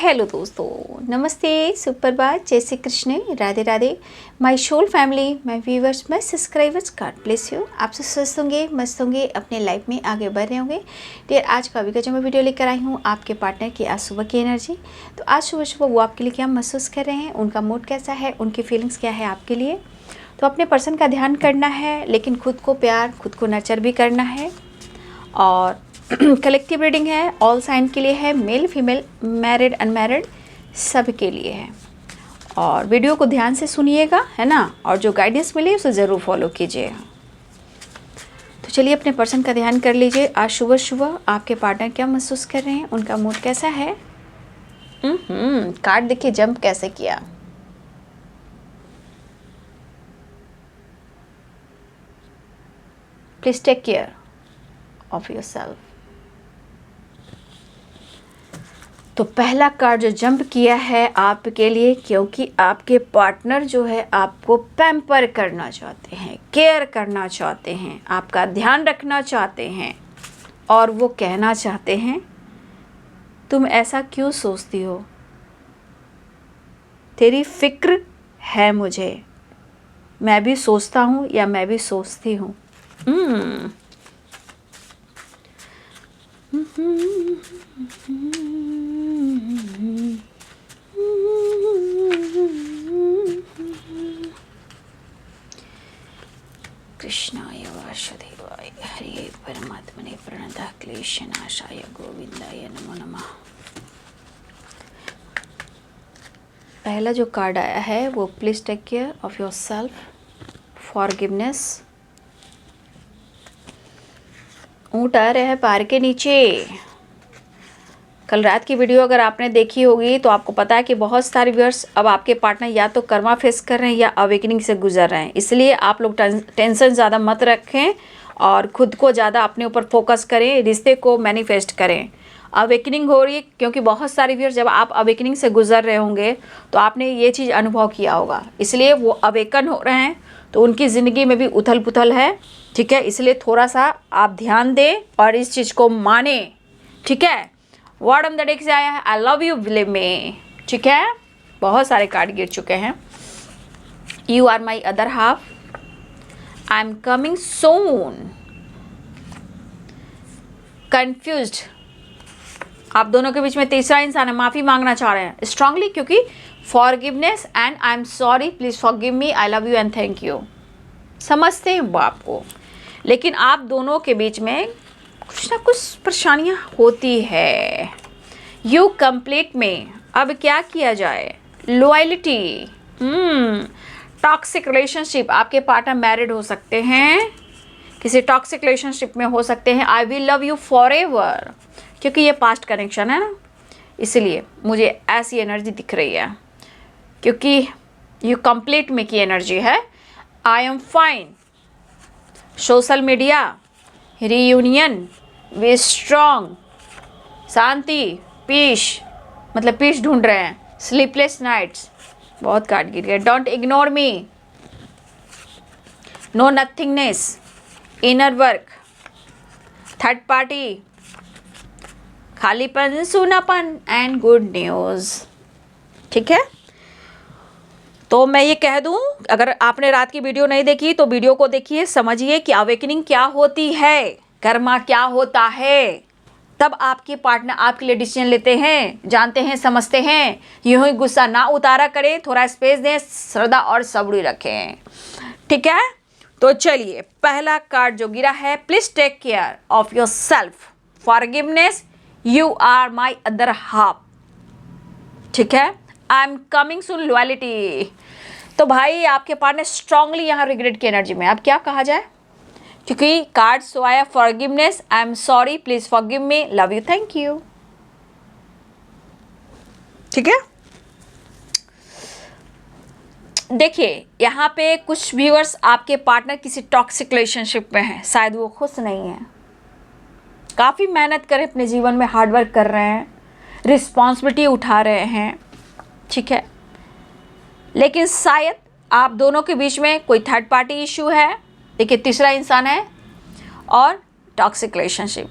Hello दोस्तों, नमस्ते, सुप्रभात, जय Shri Krishna, Radhe Radhe. My soul family, my viewers, my subscribers, God bless you. आप सब स्वस्थ होंगे, मस्त होंगे, अपने लाइफ में आगे बढ़ रहे होंगे। डियर, आज का अभी का जो मैं वीडियो लेकर आई हूँ आपके पार्टनर की आज सुबह की एनर्जी। तो आज सुबह सुबह वो आपके लिए क्या महसूस कर रहे हैं, उनका मूड कैसा है, उनकी फीलिंग्स क्या है आपके लिए। तो अपने पर्सन का ध्यान करना है, लेकिन खुद को प्यार, खुद को नर्चर भी करना है। और कलेक्टिव रीडिंग है, ऑल साइन के लिए है, मेल फीमेल, मैरिड अनमैरिड, सब के लिए है। और वीडियो को ध्यान से सुनिएगा, है ना, और जो गाइडेंस मिले उसे ज़रूर फॉलो कीजिएगा। तो चलिए अपने पर्सन का ध्यान कर लीजिए। आज सुबह सुबह आपके पार्टनर क्या महसूस कर रहे हैं, उनका मूड कैसा है। कार्ड देखिए, जंप कैसे किया। Please take care of yourself. तो पहला कार्ड जो जंप किया है आपके लिए, क्योंकि आपके पार्टनर जो है आपको पैम्पर करना चाहते हैं, केयर करना चाहते हैं, आपका ध्यान रखना चाहते हैं। और वो कहना चाहते हैं, तुम ऐसा क्यों सोचती हो, तेरी फिक्र है मुझे, मैं भी सोचता हूँ या मैं भी सोचती हूँ। कृष्णाय वासुदेवाय हरे परमात्मने प्रणतः क्लेशनाशाय गोविंदाय नमो नमः। पहला जो कार्ड आया है वो please take care of yourself, forgiveness. ऊँट आ रहे हैं पैर के नीचे। कल रात की वीडियो अगर आपने देखी होगी तो आपको पता है कि बहुत सारे व्यूअर्स अब आपके पार्टनर या तो कर्मा फेस कर रहे हैं या अवेकनिंग से गुजर रहे हैं। इसलिए आप लोग टेंशन ज़्यादा मत रखें और खुद को ज़्यादा अपने ऊपर फोकस करें, रिश्ते को मैनिफेस्ट करें। अवेकनिंग हो रही है क्योंकि बहुत सारे व्यूअर्स जब आप अवेकनिंग से गुजर रहे होंगे तो आपने ये चीज़ अनुभव किया होगा, इसलिए वो अवेकन हो रहे हैं। तो उनकी ज़िंदगी में भी उथल पुथल है, ठीक है। इसलिए थोड़ा सा आप ध्यान दें और इस चीज़ को माने, ठीक है। वर्ड ऑन द डेक से आया है, I love you believe me, ठीक है। बहुत सारे कार्ड गिर चुके हैं। You are my other half, I am coming soon, confused. आप दोनों के बीच में तीसरा इंसान है, माफ़ी मांगना चाह रहे हैं स्ट्रांगली, क्योंकि forgiveness and I am sorry, please forgive me, I love you and thank you. समझते हैं वो आपको, लेकिन आप दोनों के बीच में कुछ ना कुछ परेशानियां होती है। यू कंप्लीट में अब क्या किया जाए, लॉयल्टी, टॉक्सिक रिलेशनशिप। आपके पार्टनर मैरिड हो सकते हैं, किसी टॉक्सिक रिलेशनशिप में हो सकते हैं। आई will love you for ever, क्योंकि ये पास्ट कनेक्शन है ना, इसलिए मुझे ऐसी एनर्जी दिख रही है, क्योंकि यू कंप्लीट में की एनर्जी है। I am fine, social media, reunion, way strong, शांति, पीस, मतलब पीस ढूंढ रहे हैं। स्लीपलेस नाइट्स, बहुत कार्ड गिर गए। Don't ignore me, no nothingness, inner work, third party, खालीपन, सूनापन एंड गुड न्यूज़, ठीक है। तो मैं ये कह दूं, अगर आपने रात की वीडियो नहीं देखी तो वीडियो को देखिए, समझिए कि अवेकनिंग क्या होती है, कर्मा क्या होता है। तब आपके पार्टनर आपके लिए डिसीजन लेते हैं, जानते हैं, समझते हैं। यूं ही गुस्सा ना उतारा करें, थोड़ा स्पेस दें, श्रद्धा और सब्र रखें, ठीक है। तो चलिए, पहला कार्ड जो गिरा है, please take care of yourself, forgiveness, you are my other half, ठीक है। I am coming soon, loyalty. तो भाई आपके पार्टनर स्ट्रांगली यहाँ रिग्रेट की एनर्जी में। अब क्या कहा जाए, क्योंकि कार्ड सो आया forgiveness, I am sorry, please forgive me, love you, thank you, ठीक है। देखिए यहाँ पे कुछ व्यूअर्स आपके पार्टनर किसी टॉक्सिक रिलेशनशिप में हैं, शायद वो खुश नहीं है, काफ़ी मेहनत करें, अपने जीवन में हार्डवर्क कर रहे हैं, रिस्पॉन्सिबिलिटी उठा रहे हैं, ठीक है। लेकिन शायद आप दोनों के बीच में कोई थर्ड पार्टी इशू है, देखिए तीसरा इंसान है, और टॉक्सिक रिलेशनशिप।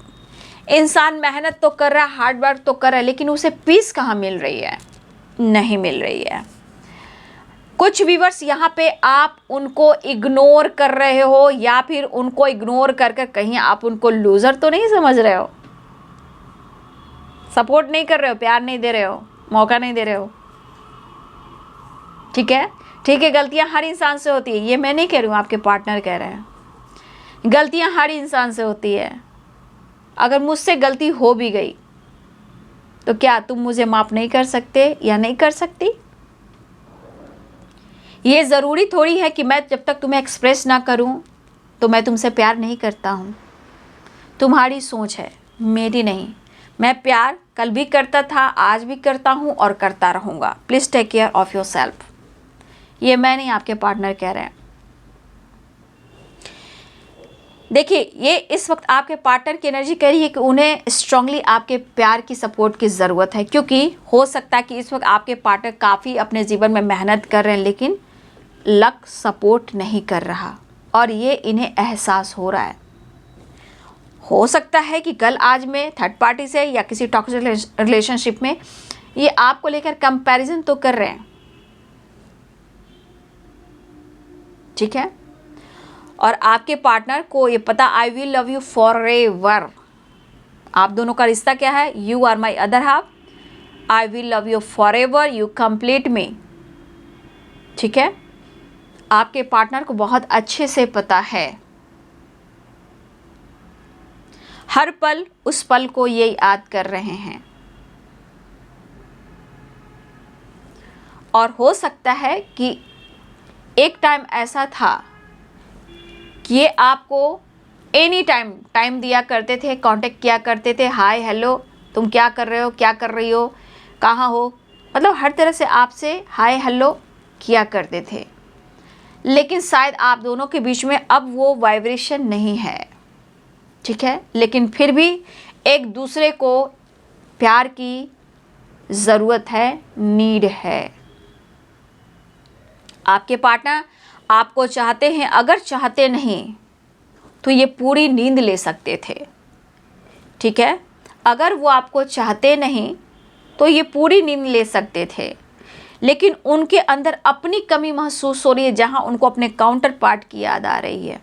इंसान मेहनत तो कर रहा है, हार्ड वर्क तो कर रहा है, लेकिन उसे पीस कहाँ मिल रही है? नहीं मिल रही है। कुछ व्यूअर्स यहाँ पे आप उनको इग्नोर कर रहे हो, या फिर उनको इग्नोर कर कर कहीं आप उनको लूजर तो नहीं समझ रहे हो, सपोर्ट नहीं कर रहे हो, प्यार नहीं दे रहे हो, मौका नहीं दे रहे हो। ठीक है, ठीक है, गलतियां हर इंसान से होती है, ये मैं नहीं कह रही हूँ, आपके पार्टनर कह रहे हैं। गलतियां हर इंसान से होती है। अगर मुझसे गलती हो भी गई तो क्या तुम मुझे माफ नहीं कर सकते या नहीं कर सकती? ये ज़रूरी थोड़ी है कि मैं जब तक तुम्हें एक्सप्रेस ना करूं तो मैं तुमसे प्यार नहीं करता हूं। तुम्हारी सोच है, मेरी नहीं। मैं प्यार कल भी करता था, आज भी करता हूं और करता रहूंगा। Please take care of yourself. ये मैं नहीं, आपके पार्टनर कह रहे हैं। देखिए, ये इस वक्त आपके पार्टनर की एनर्जी कह रही है कि उन्हें स्ट्रांगली आपके प्यार की सपोर्ट की ज़रूरत है, क्योंकि हो सकता है कि इस वक्त आपके पार्टनर काफ़ी अपने जीवन में मेहनत कर रहे हैं, लेकिन लक सपोर्ट नहीं कर रहा और ये इन्हें एहसास हो रहा है। हो सकता है कि कल आज में थर्ड पार्टी से या किसी टॉक्सिक रिलेशनशिप में ये आपको लेकर कंपैरिजन तो कर रहे हैं। ठीक है, और आपके पार्टनर को ये पता, I will love you forever. आप दोनों का रिश्ता क्या है? You are my other half, I will love you forever, you complete me. ठीक है, आपके पार्टनर को बहुत अच्छे से पता है। हर पल उस पल को ये याद कर रहे हैं, और हो सकता है कि एक टाइम ऐसा था कि ये आपको एनी टाइम दिया करते थे, कांटेक्ट किया करते थे, हाय हेलो, तुम क्या कर रहे हो, क्या कर रही हो, कहाँ हो, मतलब हर तरह से आपसे हाय हेलो किया करते थे। लेकिन शायद आप दोनों के बीच में अब वो वाइब्रेशन नहीं है। ठीक है, लेकिन फिर भी एक दूसरे को प्यार की ज़रूरत है, नीड है। आपके पार्टनर आपको चाहते हैं, अगर चाहते नहीं तो ये पूरी नींद ले सकते थे। ठीक है, अगर वो आपको चाहते नहीं तो ये पूरी नींद ले सकते थे, लेकिन उनके अंदर अपनी कमी महसूस हो रही है, जहां उनको अपने काउंटर पार्ट की याद आ रही है।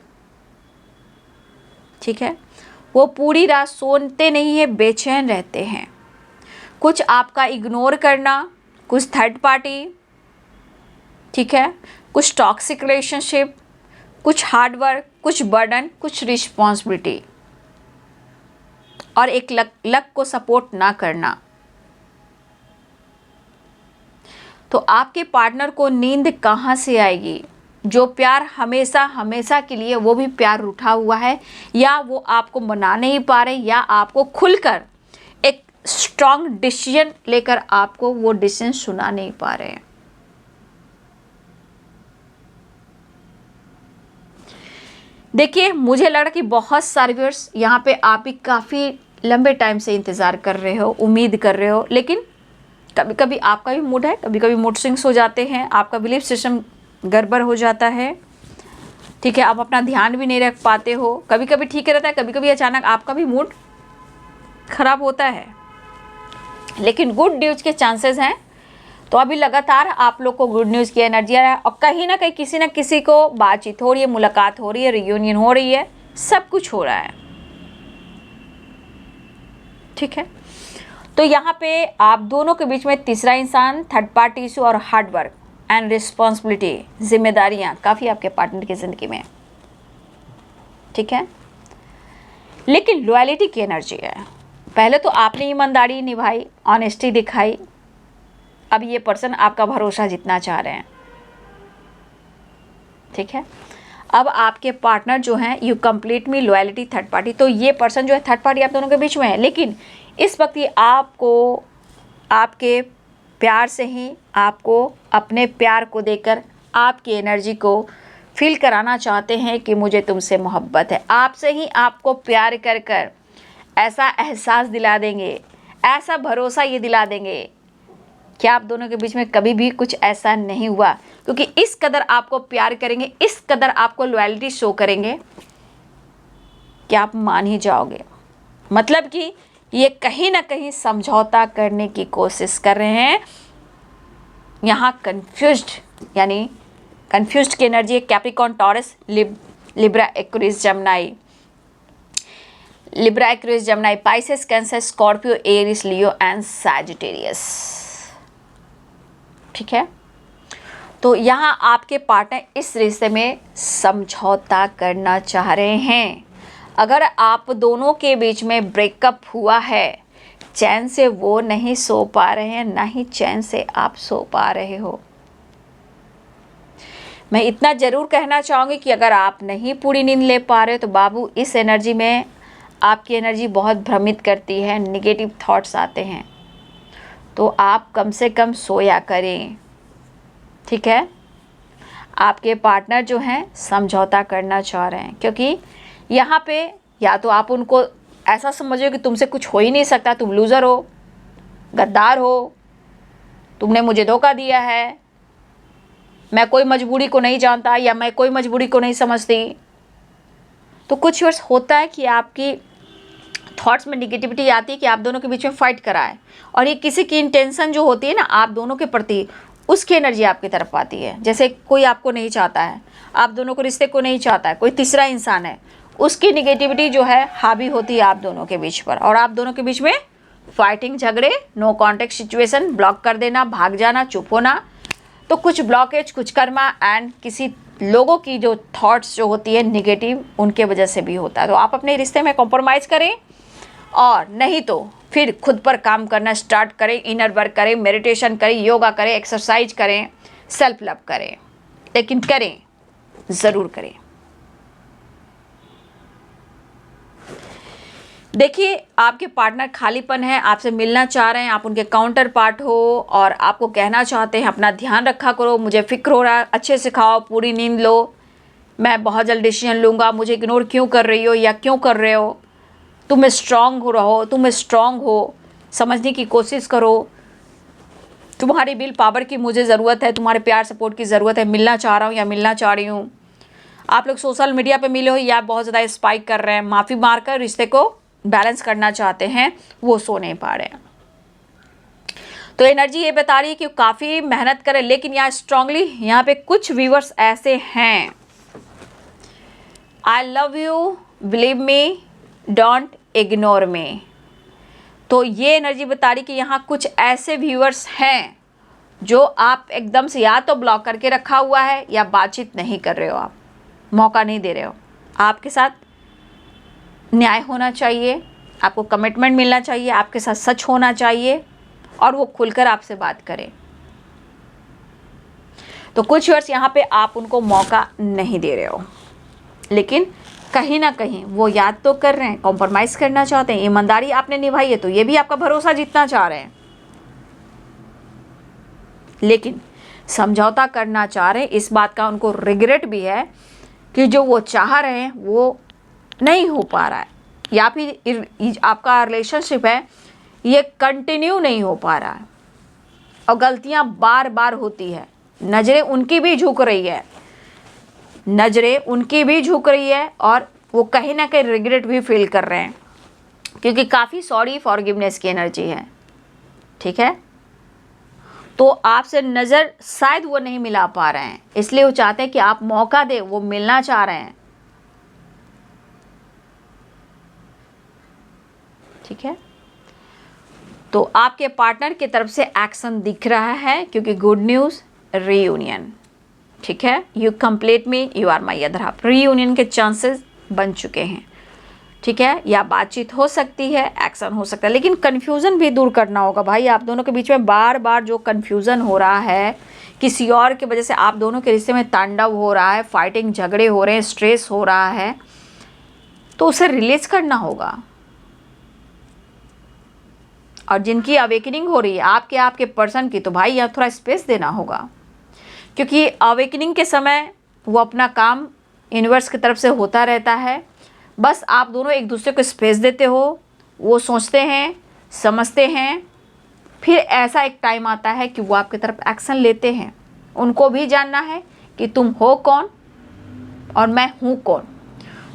ठीक है, वो पूरी रात सोते नहीं है, बेचैन रहते हैं। कुछ आपका इग्नोर करना, कुछ थर्ड पार्टी, ठीक है, कुछ टॉक्सिक रिलेशनशिप, कुछ हार्ड वर्क, कुछ बर्डन, कुछ रिस्पॉन्सिबिलिटी, और एक लक को सपोर्ट ना करना। तो आपके पार्टनर को नींद कहाँ से आएगी? जो प्यार हमेशा हमेशा के लिए, वो भी प्यार रूठा हुआ है, या वो आपको मना नहीं पा रहे, या आपको खुलकर एक स्ट्रॉन्ग डिसीजन लेकर आपको वो डिसीजन सुना नहीं पा रहे हैं। देखिए, मुझे लग रहा कि बहुत सारे व्यूअर्स यहाँ पे आप भी काफ़ी लंबे टाइम से इंतज़ार कर रहे हो, उम्मीद कर रहे हो, लेकिन कभी कभी आपका भी मूड है, कभी कभी मूड स्विंग्स हो जाते हैं, आपका बिलीफ सिस्टम गड़बड़ हो जाता है। ठीक है, आप अपना ध्यान भी नहीं रख पाते हो, कभी कभी ठीक रहता है, कभी कभी अचानक आपका भी मूड खराब होता है। लेकिन गुड न्यूज़ के चांसेस हैं, तो अभी लगातार आप लोग को गुड न्यूज़ की एनर्जी आ रहा है, और कहीं ना कहीं किसी न किसी को बातचीत हो रही है, मुलाकात हो रही है, रियूनियन हो रही है, सब कुछ हो रहा है। ठीक है, तो यहाँ पे आप दोनों के बीच में तीसरा इंसान, थर्ड पार्टी इशू और हार्ड वर्क एंड रिस्पॉन्सिबिलिटी, जिम्मेदारियाँ काफ़ी आपके पार्टनर की ज़िंदगी में। ठीक है, लेकिन लॉयल्टी की एनर्जी है। पहले तो आपने ईमानदारी निभाई, ऑनेस्टी दिखाई, अब ये पर्सन आपका भरोसा जीतना चाह रहे हैं। ठीक है, अब आपके पार्टनर जो हैं, you complete me, loyalty, third party, तो ये पर्सन जो है थर्ड पार्टी आप दोनों के बीच में है, लेकिन इस वक्त ये आपको आपके प्यार से ही आपको अपने प्यार को देकर आपकी एनर्जी को फील कराना चाहते हैं कि मुझे तुमसे मोहब्बत है। आपसे ही आपको प्यार कर कर ऐसा एहसास दिला देंगे, ऐसा भरोसा ये दिला देंगे कि आप दोनों के बीच में कभी भी कुछ ऐसा नहीं हुआ, क्योंकि इस कदर आपको प्यार करेंगे, इस कदर आपको लॉयल्टी शो करेंगे कि आप मान ही जाओगे। मतलब कि ये कहीं ना कहीं समझौता करने की कोशिश कर रहे हैं। यहाँ कन्फ्यूज्ड, यानी कन्फ्यूज्ड की एनर्जी है Capricorn, Taurus, Libra, Aquarius, Gemini, Libra, Aquarius, Gemini, Pisces, Cancer, Scorpio, Aries, Leo and Sagittarius. ठीक है, तो यहाँ आपके पार्टनर इस रिश्ते में समझौता करना चाह रहे हैं। अगर आप दोनों के बीच में ब्रेकअप हुआ है, चैन से वो नहीं सो पा रहे हैं, ना ही चैन से आप सो पा रहे हो। मैं इतना ज़रूर कहना चाहूँगी कि अगर आप नहीं पूरी नींद ले पा रहे हो तो बाबू, इस एनर्जी में आपकी एनर्जी बहुत भ्रमित करती है, निगेटिव थॉट्स आते हैं, तो आप कम से कम सोया करें। ठीक है, आपके पार्टनर जो हैं समझौता करना चाह रहे हैं, क्योंकि यहाँ पे या तो आप उनको ऐसा समझो कि तुमसे कुछ हो ही नहीं सकता, तुम लूज़र हो, गद्दार हो, तुमने मुझे धोखा दिया है, मैं कोई मजबूरी को नहीं जानता या मैं कोई मजबूरी को नहीं समझती। तो कुछ वर्ष होता है कि आपकी थॉट्स में निगेटिविटी आती है कि आप दोनों के बीच में फाइट कराए, और ये किसी की इंटेंशन जो होती है ना आप दोनों के प्रति, उसकी एनर्जी आपकी तरफ आती है। जैसे कोई आपको नहीं चाहता है, आप दोनों को रिश्ते को नहीं चाहता है, कोई तीसरा इंसान है, उसकी निगेटिविटी जो है हावी होती है आप दोनों के बीच पर, और आप दोनों के बीच में फाइटिंग, झगड़े, नो कॉन्टेक्ट सिचुएशन, ब्लॉक कर देना, भाग जाना, चुप होना। तो कुछ ब्लॉकेज, कुछ कर्मा एंड किसी लोगों की जो थॉट्स जो होती है निगेटिव, उनके वजह से भी होता है। तो आप अपने रिश्ते में कॉम्प्रोमाइज़ करें, और नहीं तो फिर खुद पर काम करना स्टार्ट करें, इनर वर्क करें, मेडिटेशन करें, योगा करें, एक्सरसाइज करें, सेल्फ लव करें, लेकिन करें, ज़रूर करें। देखिए, आपके पार्टनर खालीपन है, आपसे मिलना चाह रहे हैं, आप उनके काउंटर पार्ट हो, और आपको कहना चाहते हैं अपना ध्यान रखा करो, मुझे फिक्र हो रहा है, अच्छे से खाओ, पूरी नींद लो, मैं बहुत जल्द डिसीजन लूँगा, मुझे इग्नोर क्यों कर रही हो या क्यों कर रहे हो, तुम स्ट्रांग हो रहो, तुम स्ट्रांग हो, समझने की कोशिश करो, तुम्हारी विल पावर की मुझे ज़रूरत है, तुम्हारे प्यार सपोर्ट की ज़रूरत है, मिलना चाह रहा हूँ या मिलना चाह रही हूँ। आप लोग सोशल मीडिया पे मिले हो या बहुत ज़्यादा स्पाइक कर रहे हैं, माफ़ी मारकर रिश्ते को बैलेंस करना चाहते हैं, वो सो नहीं पा रहे हैं। तो एनर्जी ये बता रही है कि काफ़ी मेहनत करें, लेकिन यहाँ स्ट्रांगली यहाँ पे कुछ व्यूअर्स ऐसे हैं, आई love you, believe me, don't ignore मी। तो ये एनर्जी बता रही कि यहाँ कुछ ऐसे व्यूअर्स हैं जो आप एकदम से या तो ब्लॉक करके रखा हुआ है या बातचीत नहीं कर रहे हो, आप मौका नहीं दे रहे हो। आपके साथ न्याय होना चाहिए, आपको कमिटमेंट मिलना चाहिए, आपके साथ सच होना चाहिए, और वो खुलकर आपसे बात करें। तो कुछ व्यूअर्स यहाँ पे आप उनको मौका नहीं दे रहे हो, लेकिन कहीं ना कहीं वो याद तो कर रहे हैं, कॉम्प्रोमाइज़ करना चाहते हैं, ईमानदारी आपने निभाई है तो ये भी आपका भरोसा जीतना चाह रहे हैं, लेकिन समझौता करना चाह रहे हैं। इस बात का उनको रिग्रेट भी है कि जो वो चाह रहे हैं वो नहीं हो पा रहा है, या फिर आपका रिलेशनशिप है ये कंटिन्यू नहीं हो पा रहा है, और गलतियां बार बार होती है, नज़रें उनकी भी झुक रही है, नज़रें उनकी भी झुक रही है, और वो कहीं ना कहीं रिग्रेट भी फील कर रहे हैं, क्योंकि काफ़ी सॉरी फॉरगिवनेस की एनर्जी है। ठीक है, तो आपसे नज़र शायद वो नहीं मिला पा रहे हैं, इसलिए वो चाहते हैं कि आप मौका दें, वो मिलना चाह रहे हैं। ठीक है, तो आपके पार्टनर की तरफ से एक्शन दिख रहा है, क्योंकि गुड न्यूज़, रीयूनियन। ठीक है, you complete me, you are my other half, reunion के चांसेस बन चुके हैं। ठीक है, या बातचीत हो सकती है, एक्शन हो सकता है, लेकिन कन्फ्यूज़न भी दूर करना होगा भाई। आप दोनों के बीच में बार बार जो कन्फ्यूज़न हो रहा है, किसी और की वजह से आप दोनों के रिश्ते में तांडव हो रहा है, फाइटिंग, झगड़े हो रहे हैं, स्ट्रेस हो रहा है, तो उसे रिलीज करना होगा। और जिनकी अवेकनिंग हो रही है आपके पर्सन की, तो भाई यहाँ थोड़ा स्पेस देना होगा, क्योंकि अवेकनिंग के समय वो अपना काम यूनिवर्स की तरफ से होता रहता है, बस आप दोनों एक दूसरे को स्पेस देते हो, वो सोचते हैं, समझते हैं, फिर ऐसा एक टाइम आता है कि वो आपकी तरफ एक्शन लेते हैं। उनको भी जानना है कि तुम हो कौन और मैं हूँ कौन।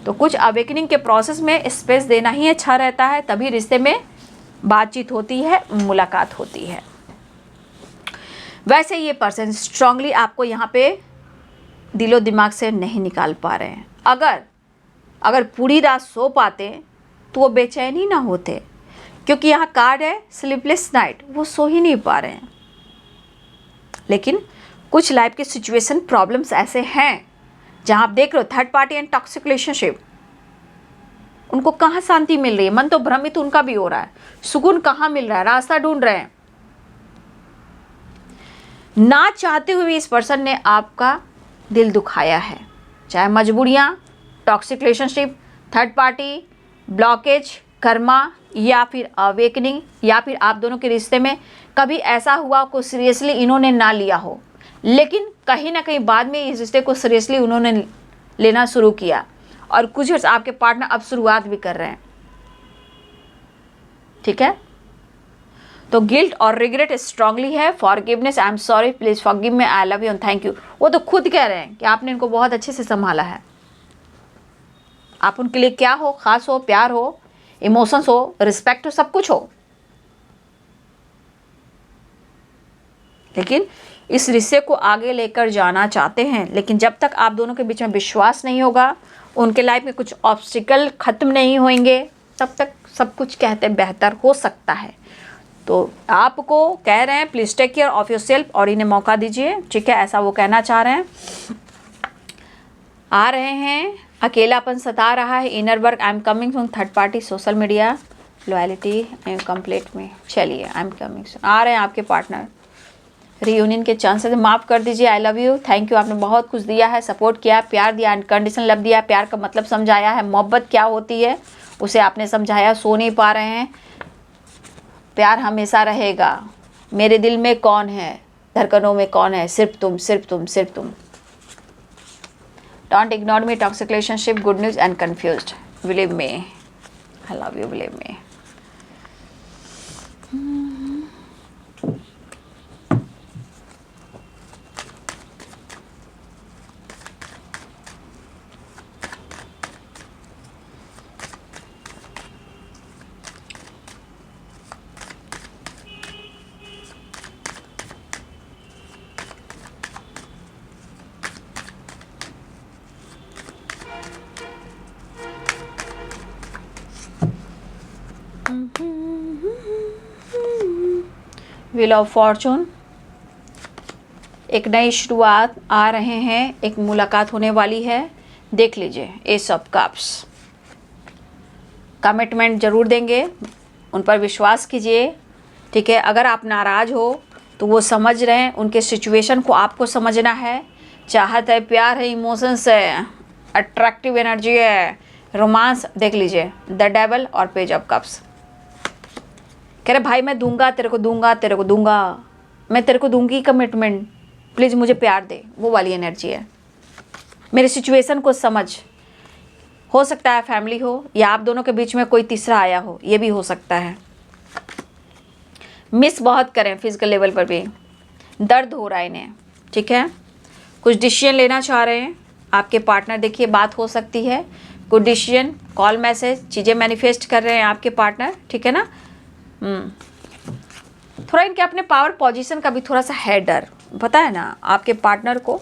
तो कुछ अवेकनिंग के प्रोसेस में स्पेस देना ही अच्छा रहता है, तभी रिश्ते में बातचीत होती है, मुलाकात होती है। वैसे ये पर्सन स्ट्रांगली आपको यहाँ पे दिलो दिमाग से नहीं निकाल पा रहे हैं। अगर पूरी रात सो पाते तो वो बेचैन ही ना होते, क्योंकि यहाँ कार्ड है स्लीपलेस नाइट, वो सो ही नहीं पा रहे हैं। लेकिन कुछ लाइफ के सिचुएशन प्रॉब्लम्स ऐसे हैं जहाँ आप देख रहे हो third party and toxic relationship, उनको कहाँ शांति मिल रही है, मन तो भ्रमित उनका भी हो रहा है, सुकून कहाँ मिल रहा है, रास्ता ढूंढ रहे हैं। ना चाहते हुए भी इस पर्सन ने आपका दिल दुखाया है, चाहे मजबूरियाँ, toxic relationship, third party, blockage, karma, या फिर अवेकनिंग, या फिर आप दोनों के रिश्ते में कभी ऐसा हुआ को सीरियसली इन्होंने ना लिया हो, लेकिन कहीं ना कहीं बाद में इस रिश्ते को सीरियसली उन्होंने लेना शुरू किया, और कुछ आपके पार्टनर अब शुरुआत भी कर रहे हैं। ठीक है, तो गिल्ट और रिग्रेट स्ट्रांगली है। Forgiveness, I am sorry, please forgive me, I love you and thank you, वो तो खुद कह रहे हैं कि आपने इनको बहुत अच्छे से संभाला है। आप उनके लिए क्या हो, खास हो, प्यार हो, इमोशंस हो, रिस्पेक्ट हो, सब कुछ हो। लेकिन इस रिश्ते को आगे लेकर जाना चाहते हैं, लेकिन जब तक आप दोनों के बीच में विश्वास नहीं होगा, उनके लाइफ में कुछ ऑब्स्टिकल खत्म नहीं होंगे, तब तक सब कुछ कहते बेहतर हो सकता है। तो आपको कह रहे हैं please take care of yourself और इन्हें मौका दीजिए। ठीक है, ऐसा वो कहना चाह रहे हैं। आ रहे हैं, अकेलापन सता रहा है, inner work, I am coming from third party, social media, loyalty and complete में। चलिए, आई एम कमिंग, आ रहे हैं आपके पार्टनर, रीयूनियन के चांसेस, माफ़ कर दीजिए, आई लव यू, थैंक यू, आपने बहुत कुछ दिया है, सपोर्ट किया, प्यार दिया, अनकंडीशनल लव दिया, प्यार का मतलब समझाया है, मोहब्बत क्या होती है उसे आपने समझाया, सो नहीं पा रहे हैं, प्यार हमेशा रहेगा, मेरे दिल में कौन है, धड़कनों में कौन है, सिर्फ तुम, सिर्फ तुम, सिर्फ तुम, don't ignore me, toxic relationship, good news and confused, believe me, I love you, believe me. Wheel of Fortune, एक नई शुरुआत आ रहे हैं, एक मुलाकात होने वाली है, देख लीजिए, एस ऑफ कप्स, कमिटमेंट जरूर देंगे, उन पर विश्वास कीजिए। ठीक है, अगर आप नाराज़ हो तो वो समझ रहे हैं, उनके सिचुएशन को आपको समझना है, चाहत है, प्यार है, इमोशंस है, अट्रैक्टिव एनर्जी है, रोमांस, देख लीजिए, द डेविल और पेज ऑफ कप्स। कह रहे भाई मैं दूंगा, तेरे को दूंगा, तेरे को दूंगा, मैं तेरे को दूंगी कमिटमेंट, प्लीज़ मुझे प्यार दे, वो वाली एनर्जी है। मेरे सिचुएशन को समझ, हो सकता है फैमिली हो या आप दोनों के बीच में कोई तीसरा आया हो, ये भी हो सकता है। मिस बहुत करें फिजिकल लेवल पर भी, दर्द हो रहा है इन्हें। ठीक है, कुछ डिसीजन लेना चाह रहे हैं आपके पार्टनर, देखिए बात हो सकती है, कुछ डिसीजन, कॉल, मैसेज, चीज़ें मैनिफेस्ट कर रहे हैं आपके पार्टनर। ठीक है ना, थोड़ा इनके अपने पावर पोजीशन का भी थोड़ा सा है डर, पता है ना आपके पार्टनर को,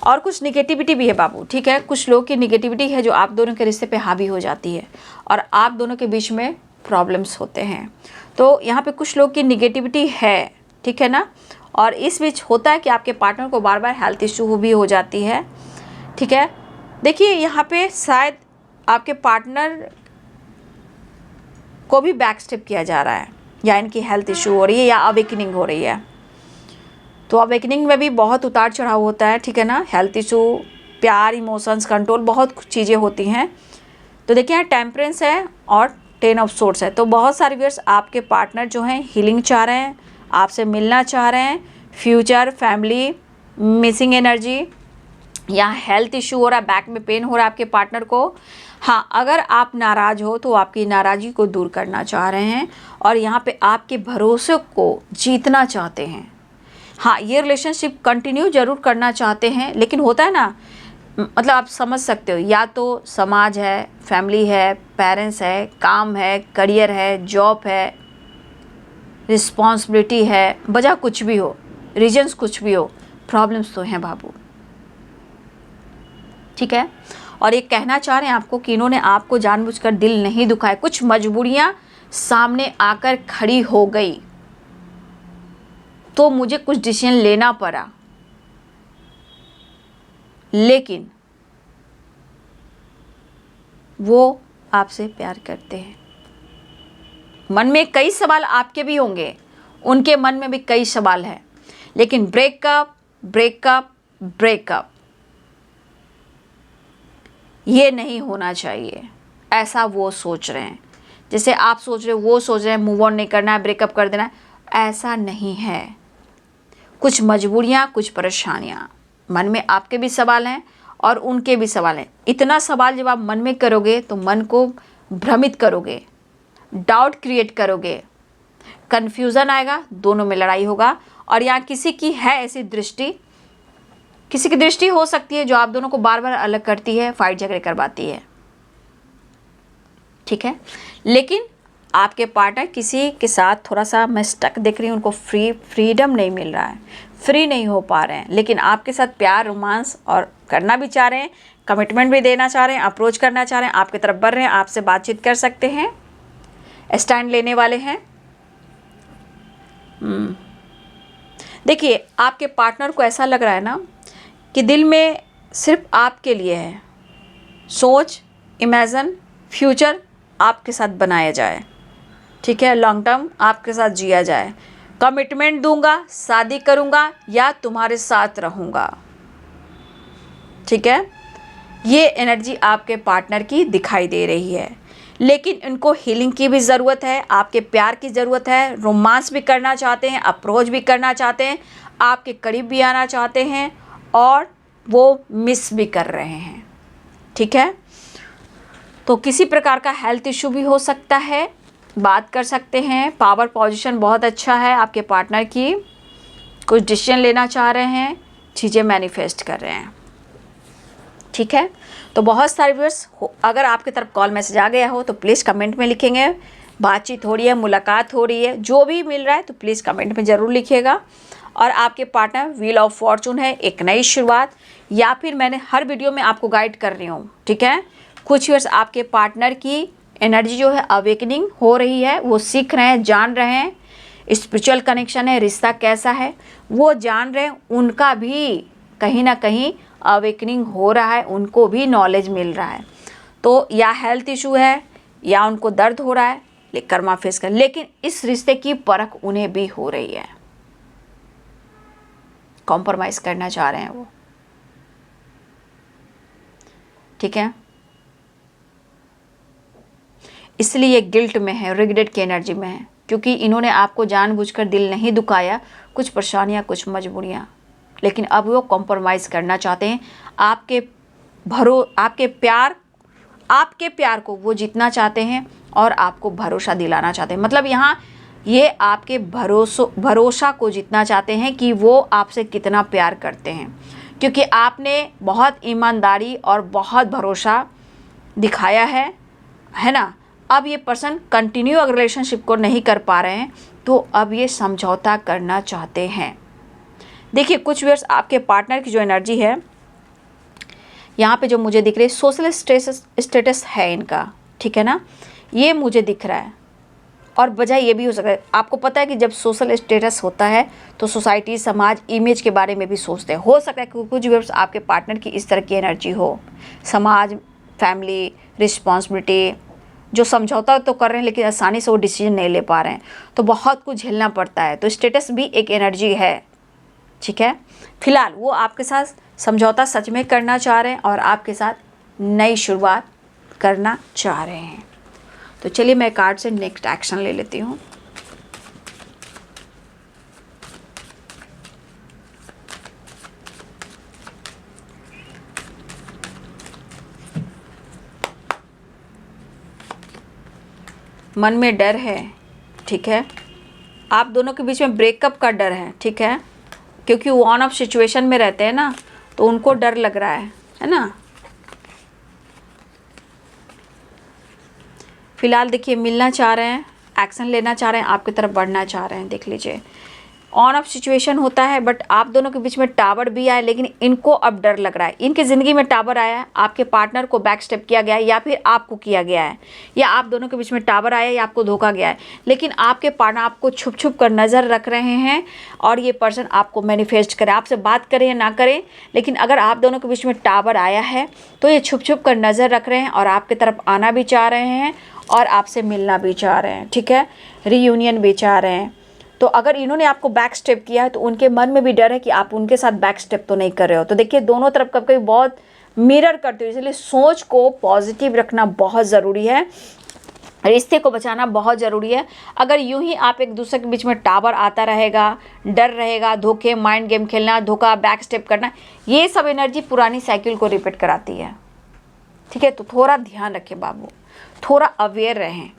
और कुछ निगेटिविटी भी है बाबू। ठीक है, कुछ लोग की निगेटिविटी है जो आप दोनों के रिश्ते पे हावी हो जाती है और आप दोनों के बीच में प्रॉब्लम्स होते हैं। तो यहाँ पे कुछ लोग की निगेटिविटी है, ठीक है ना, और इस बीच होता है कि आपके पार्टनर को बार बार हेल्थ इशू भी हो जाती है। ठीक है, देखिए यहाँ पे शायद आपके पार्टनर को भी बैक स्टेप किया जा रहा है, या इनकी हेल्थ इशू हो रही है, या अवेकनिंग हो रही है। तो अवेकनिंग में भी बहुत उतार चढ़ाव होता है। ठीक है ना, हेल्थ इशू, प्यार, इमोशंस कंट्रोल, बहुत चीज़ें होती हैं। तो देखिए यहाँ टेम्परेंस है और 10 ऑफ सोर्ड्स है। तो बहुत सारे व्यूअर्स आपके पार्टनर जो हैं हीलिंग चाह रहे हैं, आपसे मिलना चाह रहे हैं, फ्यूचर, फैमिली, मिसिंग एनर्जी, या हेल्थ इशू हो रहा है, बैक में पेन हो रहा है आपके पार्टनर को। हाँ, अगर आप नाराज़ हो तो आपकी नाराज़गी को दूर करना चाह रहे हैं और यहाँ पे आपके भरोसे को जीतना चाहते हैं। हाँ, ये रिलेशनशिप कंटिन्यू ज़रूर करना चाहते हैं, लेकिन होता है ना मतलब आप समझ सकते हो, या तो समाज है, फैमिली है, पेरेंट्स है, काम है, करियर है, जॉब है, रिस्पॉन्सिबिलिटी है, वजह कुछ भी हो, रीजंस कुछ भी हो, प्रॉब्लम्स तो हैं बाबू। ठीक है, और ये कहना चाह रहे हैं आपको कि इन्होंने आपको जानबूझकर दिल नहीं दुखाया, कुछ मजबूरियां सामने आकर खड़ी हो गई तो मुझे कुछ डिसीजन लेना पड़ा, लेकिन वो आपसे प्यार करते हैं। मन में कई सवाल आपके भी होंगे, उनके मन में भी कई सवाल हैं, लेकिन ब्रेकअप ब्रेकअप ब्रेकअप ये नहीं होना चाहिए, ऐसा वो सोच रहे हैं। जैसे आप सोच रहे हो, वो सोच रहे हैं मूव ऑन नहीं करना है, ब्रेकअप कर देना है, ऐसा नहीं है। कुछ मजबूरियाँ, कुछ परेशानियाँ, मन में आपके भी सवाल हैं और उनके भी सवाल हैं। इतना सवाल जब आप मन में करोगे तो मन को भ्रमित करोगे, डाउट क्रिएट करोगे, कन्फ्यूज़न आएगा, दोनों में लड़ाई होगा। और यहाँ किसी की है ऐसी दृष्टि, किसी की दृष्टि हो सकती है जो आप दोनों को बार बार अलग करती है, फाइट झगड़े करवाती है। ठीक है, लेकिन आपके पार्टनर किसी के साथ थोड़ा सा मैं स्टक देख रही हूँ, उनको फ्रीडम नहीं मिल रहा है, फ्री नहीं हो पा रहे हैं, लेकिन आपके साथ प्यार, रोमांस और करना भी चाह रहे हैं, कमिटमेंट भी देना चाह रहे हैं, अप्रोच करना चाह रहे हैं, आपकी तरफ बढ़ रहे हैं, आपसे बातचीत कर सकते हैं, स्टैंड लेने वाले हैं। देखिए, आपके पार्टनर को ऐसा लग रहा है ना कि दिल में सिर्फ आपके लिए है, सोच, इमेजिन, फ्यूचर आपके साथ बनाया जाए। ठीक है, लॉन्ग टर्म आपके साथ जिया जाए, कमिटमेंट दूंगा, शादी करूंगा या तुम्हारे साथ रहूंगा। ठीक है, ये एनर्जी आपके पार्टनर की दिखाई दे रही है, लेकिन इनको हीलिंग की भी ज़रूरत है, आपके प्यार की ज़रूरत है, रोमांस भी करना चाहते हैं, अप्रोच भी करना चाहते हैं, आपके करीब भी आना चाहते हैं और वो मिस भी कर रहे हैं। ठीक है, तो किसी प्रकार का हेल्थ इशू भी हो सकता है, बात कर सकते हैं। पावर पोजीशन बहुत अच्छा है आपके पार्टनर की, कुछ डिसीजन लेना चाह रहे हैं, चीज़ें मैनिफेस्ट कर रहे हैं। ठीक है, तो बहुत सारे व्यूअर्स, अगर आपकी तरफ कॉल मैसेज आ गया हो तो प्लीज़ कमेंट में लिखेंगे, बातचीत हो रही है, मुलाकात हो रही है, जो भी मिल रहा है तो प्लीज़ कमेंट में ज़रूर लिखिएगा। और आपके पार्टनर व्हील ऑफ फॉर्चून है, एक नई शुरुआत, या फिर मैंने हर वीडियो में आपको गाइड कर रही हूँ। ठीक है, कुछ व्यूअर्स आपके पार्टनर की एनर्जी जो है अवेकनिंग हो रही है, वो सीख रहे हैं, जान रहे हैं, स्पिरिचुअल कनेक्शन है, रिश्ता कैसा है वो जान रहे हैं, उनका भी कहीं ना कहीं अवेकनिंग हो रहा है, उनको भी नॉलेज मिल रहा है। तो या हेल्थ इशू है या उनको दर्द हो रहा है, कर्मा फेस कर, लेकिन इस रिश्ते की परख उन्हें भी हो रही है, कॉम्प्रोमाइज़ करना चाह रहे हैं वो। ठीक है, इसलिए ये गिल्ट में है, रिग्रेट की एनर्जी में है, क्योंकि इन्होंने आपको जानबूझकर दिल नहीं दुखाया, कुछ परेशानियाँ, कुछ मजबूरियाँ, लेकिन अब वो कॉम्प्रोमाइज़ करना चाहते हैं। आपके प्यार को वो जीतना चाहते हैं और आपको भरोसा दिलाना चाहते हैं। मतलब यहाँ ये आपके भरोसा को जीतना चाहते हैं कि वो आपसे कितना प्यार करते हैं, क्योंकि आपने बहुत ईमानदारी और बहुत भरोसा दिखाया है ना। अब ये पर्सन कंटिन्यू अगर रिलेशनशिप को नहीं कर पा रहे हैं तो अब ये समझौता करना चाहते हैं। देखिए, कुछ व्यूअर्स आपके पार्टनर की जो एनर्जी है यहाँ पे जो मुझे दिख रही है, सोशल स्टेटस है इनका। ठीक है ना, ये मुझे दिख रहा है। और वजह ये भी हो सकता है, आपको पता है कि जब सोशल स्टेटस होता है तो सोसाइटी, समाज, इमेज के बारे में भी सोचते हैं। हो सकता है कि कुछ व्यूअर्स आपके पार्टनर की इस तरह की एनर्जी हो, समाज, फैमिली, रिस्पॉन्सिबिलिटी, जो समझौता तो कर रहे हैं लेकिन आसानी से वो डिसीजन नहीं ले पा रहे हैं, तो बहुत कुछ झेलना पड़ता है। तो स्टेटस भी एक एनर्जी है। ठीक है, फिलहाल वो आपके साथ समझौता सच में करना चाह रहे हैं और आपके साथ नई शुरुआत करना चाह रहे हैं। तो चलिए मैं कार्ड से नेक्स्ट एक्शन ले लेती हूँ। मन में डर है। ठीक है, आप दोनों के बीच में ब्रेकअप का डर है। ठीक है, क्योंकि वो ऑन ऑफ सिचुएशन में रहते हैं ना, तो उनको डर लग रहा है। है ना। फिलहाल देखिए मिलना चाह रहे हैं, एक्शन लेना चाह रहे हैं, आपकी तरफ बढ़ना चाह रहे हैं। देख लीजिए ऑन ऑफ सिचुएशन होता है, बट आप दोनों के बीच में टावर भी आया, लेकिन इनको अब डर लग रहा है। इनकी ज़िंदगी में टावर आया है, आपके पार्टनर को बैक स्टेप किया गया है या फिर आपको किया गया है, या आप दोनों के बीच में टावर आया या आपको धोखा गया है। लेकिन आपके पार्टनर आपको छुप छुप कर नज़र रख रहे हैं और ये पर्सन आपको मैनिफेस्ट करे, आपसे बात करें या ना करें, लेकिन अगर आप दोनों के बीच में टावर आया है तो ये छुप छुप कर नज़र रख रहे हैं और आपकी तरफ आना भी चाह रहे हैं और आपसे मिलना भी चाह रहे हैं। ठीक है, रीयूनियन भी चाह रहे हैं। तो अगर इन्होंने आपको बैक स्टेप किया है तो उनके मन में भी डर है कि आप उनके साथ बैक स्टेप तो नहीं कर रहे हो। तो देखिए दोनों तरफ कभी कभी बहुत मिरर करते हो, इसलिए सोच को पॉजिटिव रखना बहुत ज़रूरी है, रिश्ते को बचाना बहुत ज़रूरी है। अगर यूं ही आप एक दूसरे के बीच में टावर आता रहेगा, डर रहेगा, धोखे, माइंड गेम खेलना, धोखा, बैक स्टेप करना, ये सब एनर्जी पुरानी साइकिल को रिपीट कराती है। ठीक है, तो थोड़ा ध्यान रखें बाबू, थोड़ा अवेयर रहें।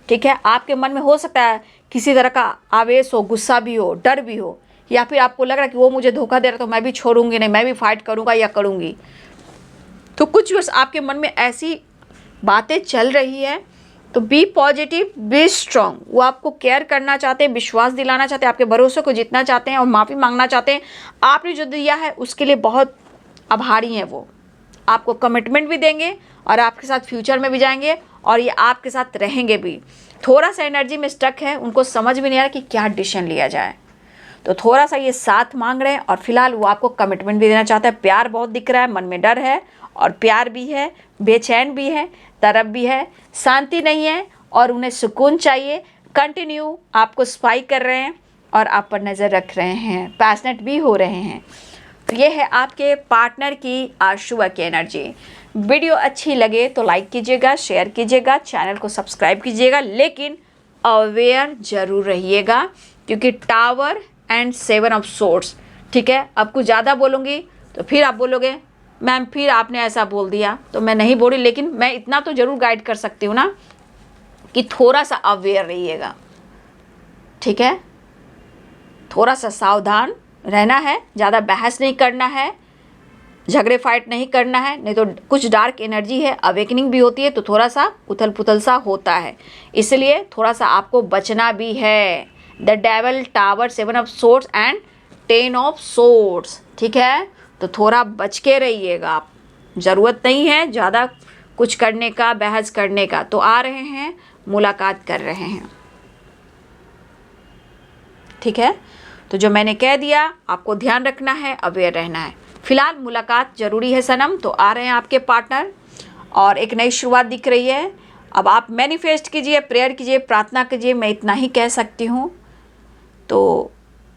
ठीक है, आपके मन में हो सकता है किसी तरह का आवेश हो, गुस्सा भी हो, डर भी हो, या फिर आपको लग रहा है कि वो मुझे धोखा दे रहा तो मैं भी छोड़ूंगी नहीं, मैं भी फाइट करूंगा या करूंगी। तो कुछ वर्ष आपके मन में ऐसी बातें चल रही है, तो बी पॉजिटिव, बी स्ट्रांग। वो आपको केयर करना चाहते हैं, विश्वास दिलाना चाहते हैं, आपके भरोसे को जीतना चाहते हैं और माफ़ी मांगना चाहते हैं। आपने जो दिया है उसके लिए बहुत आभारी हैं। वो आपको कमिटमेंट भी देंगे और आपके साथ फ्यूचर में भी जाएंगे और ये आपके साथ रहेंगे भी। थोड़ा सा एनर्जी में स्टक है, उनको समझ भी नहीं आ रहा कि क्या डिसीजन लिया जाए, तो थोड़ा सा ये साथ मांग रहे हैं और फिलहाल वो आपको कमिटमेंट भी देना चाहता है। प्यार बहुत दिख रहा है, मन में डर है और प्यार भी है, बेचैन भी है, तरफ भी है, शांति नहीं है और उन्हें सुकून चाहिए। कंटिन्यू आपको स्पाई कर रहे हैं और आप पर नज़र रख रहे हैं, पैशनेट भी हो रहे हैं। तो ये है आपके पार्टनर की आज सुबह की एनर्जी। वीडियो अच्छी लगे तो लाइक कीजिएगा, शेयर कीजिएगा, चैनल को सब्सक्राइब कीजिएगा, लेकिन अवेयर जरूर रहिएगा क्योंकि टावर एंड 7 ऑफ सोर्ड्स। ठीक है, अब कुछ ज़्यादा बोलूँगी तो फिर आप बोलोगे मैम फिर आपने ऐसा बोल दिया, तो मैं नहीं बोली, लेकिन मैं इतना तो ज़रूर गाइड कर सकती हूँ ना कि थोड़ा सा अवेयर रहिएगा। ठीक है, थोड़ा सा सावधान रहना है, ज़्यादा बहस नहीं करना है, झगड़े फाइट नहीं करना है, नहीं तो कुछ डार्क एनर्जी है, अवेकनिंग भी होती है तो थोड़ा सा उथल पुथल सा होता है, इसलिए थोड़ा सा आपको बचना भी है। The devil, tower, 7 of swords and 10 of swords. ठीक है, तो थोड़ा बच के रहिएगा आप, ज़रूरत नहीं है ज़्यादा कुछ करने का, बहस करने का। तो आ रहे हैं, मुलाकात कर रहे हैं। ठीक है, तो जो मैंने कह दिया आपको ध्यान रखना है, अवेयर रहना है। फिलहाल मुलाकात ज़रूरी है सनम, तो आ रहे हैं आपके पार्टनर और एक नई शुरुआत दिख रही है। अब आप मैनिफेस्ट कीजिए, प्रेयर कीजिए, प्रार्थना कीजिए, मैं इतना ही कह सकती हूँ। तो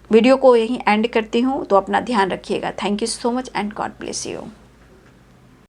वीडियो को यहीं एंड करती हूँ, तो अपना ध्यान रखिएगा। Thank you so much and God bless you.